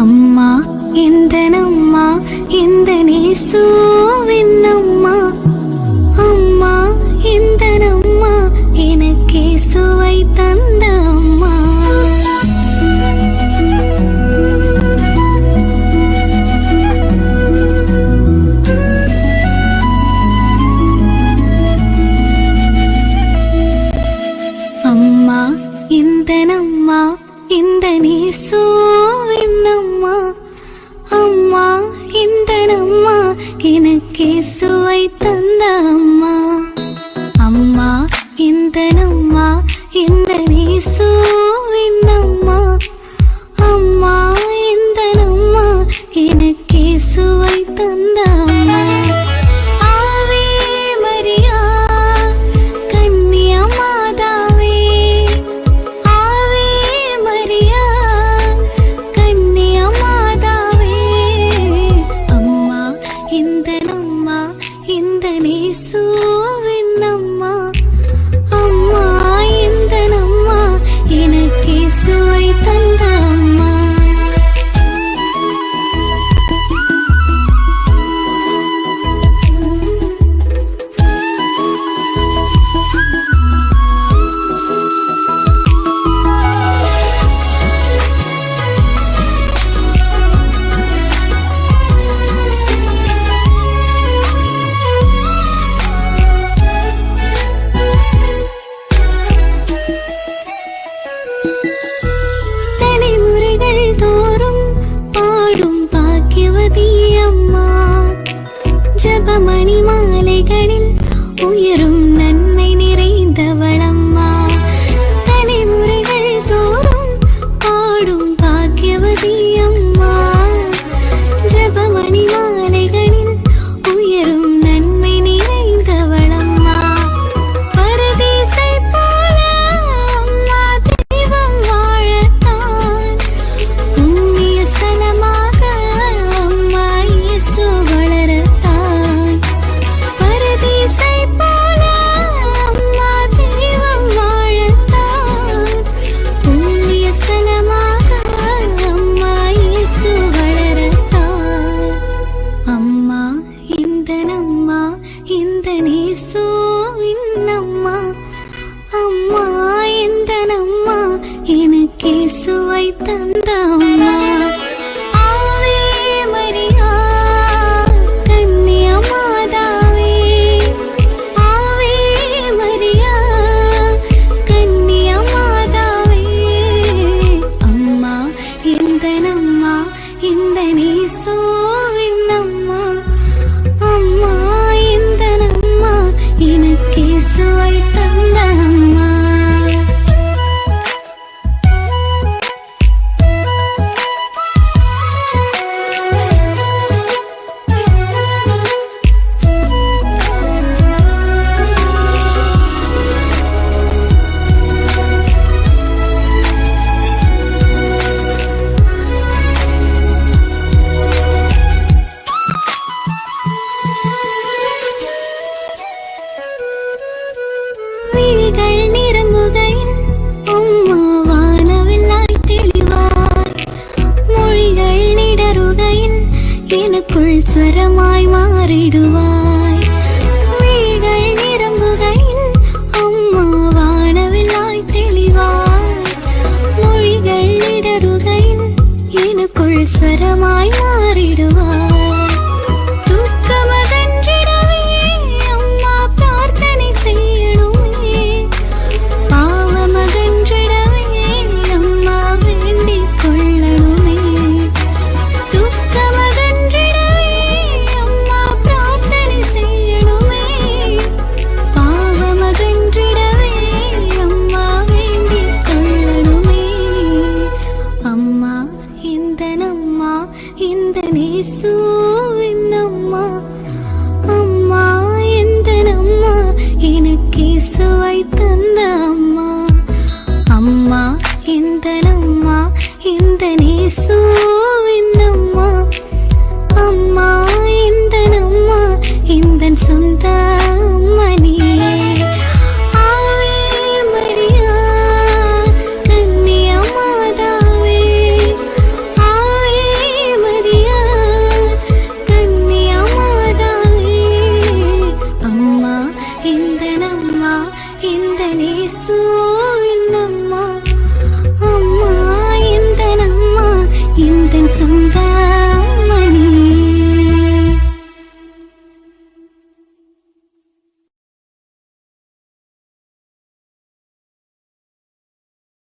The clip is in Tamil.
அம்மா எந்தனம்மா எந்தனேசுவின்னம்மா, அம்மா எந்தனம்மா எனக்கேசுவை தந்த அம்மா. அம்மா எந்தனம்மா எந்தனேசுவின்னம்மா, அம்மா எந்தனம்மா எனக்கேசுவை தந்த அம்மா. அம்மா எந்தனம்மா எந்தனேசுவின்னம்மா, அம்மா எந்தனம்மா எனக்கேசுவை தந்த அம்மா. ஆவே மரியா கன்னியமாதாவே, ஆவே மரியா கன்னியமாதாவே, அம்மா எந்தனம்மா எந்தனேசுவின்னம்மா, அம்மா எந்தனம்மா எனக்கேசுவை தந்த அம்மா. தலைமுறைகள் தோறும் பாடும் பாக்கியவதி அம்மா, ஜபமணி மாலைகளில் உயரும் நன்மை நிறைந்தவளம்மா. தலைமுறைகள் தோறும் பாடும் பாக்கியவதி அம்மா, ஜபமணி மாலைகளில் உயரும் நன்மை நிறைந்தவளம்மா. பரதீசை போல அம்மா தெய்வம் வாழத்தான், புண்ணிய ஸ்தலமாக அம்மா இயேசு வளரத்தான். பரதீசை போல அம்மா தெய்வம் வாழத்தான், புண்ணிய ஸ்தலமாக அம்மா இயேசு வளரத்தான். அம்மா எந்தனம்மா எந்தனேசுவின்னம்மா, அம்மா எந்தனம்மா எனக்கேசுவை தந்த அம்மா. ஆவே மரியா கன்னியமாதாவே, ஆவே மரியா கன்னியமாதாவே, அம்மா எந்தனம்மா எந்தனேசுவின்னம்மா, அம்மா எந்தனம்மா எனக்கேசுவை தந்த அம்மா. விழிகள் நிரம்புகையில் அம்மா வானவில்லாய் தெளிவாய், மொழிகள் இடறுகையில் எனக்குள் ஸ்வரமாய் மாறிடுவாய்.